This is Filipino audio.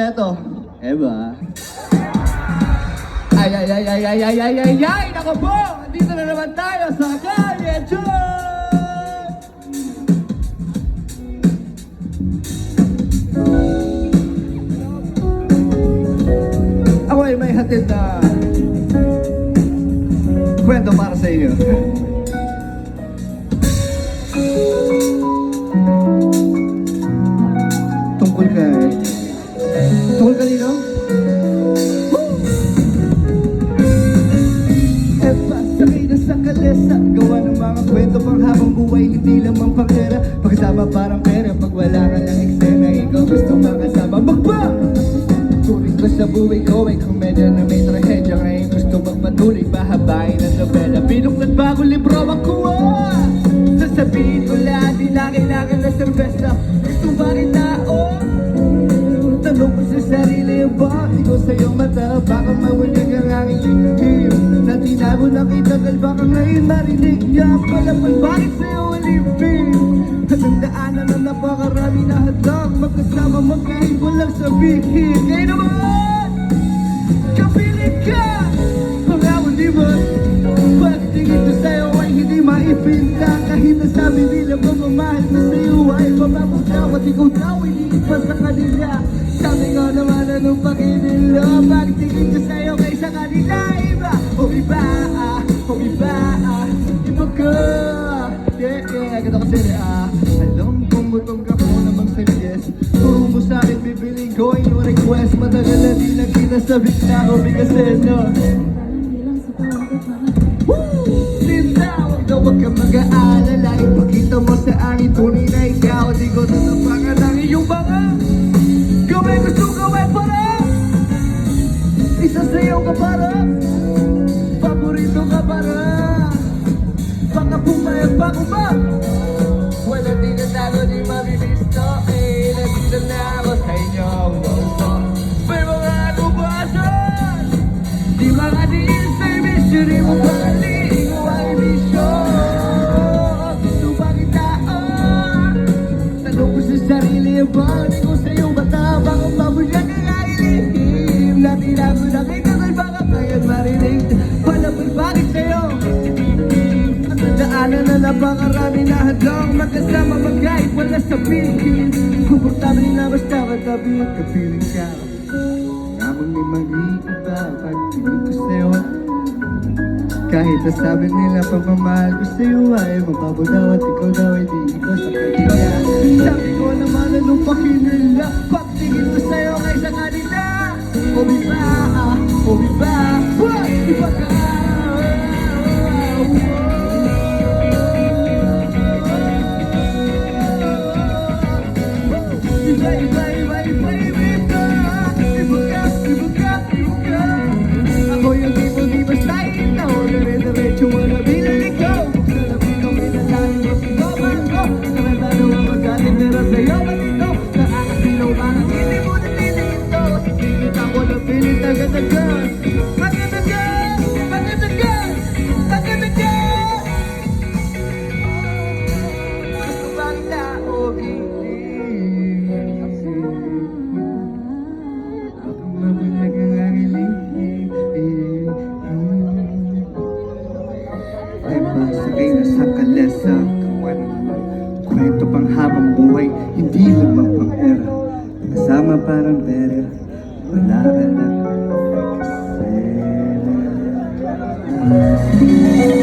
Eto, Eva. Ay, naku po! Dito na naman tayo sa Kalye Joy! Ako ay may hatid na kwento para sa inyo. Tungkol kanino? Sakay na sa kalesa, gawa ng mga kwento pang habang buhay, hindi lamang pangera. Pagkasama parang pera, pag wala ka ng eksena, ikaw gusto makasama. Magba! Turing ko sa buhay ko ay komedya na may trahedya. Ngayon gusto magpatuloy, pahabain ang nobela. Binuklat bagong libro ang kuha. Sasabihin ko lahat, di na kailangan na serbesa. Gusto ba kita, oh? Tanong ko sa sarili, bakit ko sa'yo mata? Baka mawala ang aking lihim na tinago na kitagal, baka ngayon marinig niya. Palapal, bakit sa'yo alipin? Anong daanan na napakarami na hadang magkasama, magkahit walang sabihin. Ngayon naman, kapiling ka! Pangawon di ba? Pagtingin ko sa'yo ay hindi maipinta. Kahit nasabi nila mamamahal ko sa'yo ay mababang daw at ikaw daw iniipas sa kanila. Sabi ko naman anong pakinilo, pagtingin ko sa'yo kaysa kanila. Iba ka, iba ka. Ganda kasi alam kong butong ka mo namang suggest. Turo mo sa'kin, bibiling ko yung request. Matagal na di lang kinasabit na ako bigasin, no? Linda, huwag kang mag-aalala. Ipakita mo sa akin tunay na ikaw. Di ko natapangan ang iyong mga gawin gusto gawin para isa sa'yo ka para paborito ka para baka pumayag bago ba wala tinatago di mabibisto eh nandito na ako sa inyong mundo may mga nubasan di mga diin sa emisyon di mo pagaling o ang emisyon gusto ba kita tanong ko sa sarili ba di ko sa'yo bata baka mabuyan ang ailihim na tinago na kitagal baka ngayon marinig palapal bakit sa'yo at nadaanan na napakarami na hadlang magkasama mag-guide wala sabihin komportable na basta katabi at kapiling ka namang may mag-iiba pagtingin ko sa'yo kahit nasabi nila pagmamahal ko sa'yo ay mababaw daw at ikaw daw ay di ko sa kanila. Sabi ko naman anong pakinila pagtingin ko sa'yo kaysa kanila. O iba, iba ka. Ako yung tipo di basta ikaw dire-diretso mo na binaligaw Salabi kong pinalalim mo sinoman ko Nakatalo ang magaling pero sa'yo matito Nakakasilaw bakit hindi mo natin ito Sikikit ako na pilit agad-agad Agad-agad! Agad-agad! Agad-agad! Gusto ba kita o hindi? Ako mabulag ang aking ay masakay na sa kalesa gawa ng kwento pang habang buhay hindi lamang pang era kasama parang pera wala ka na eksena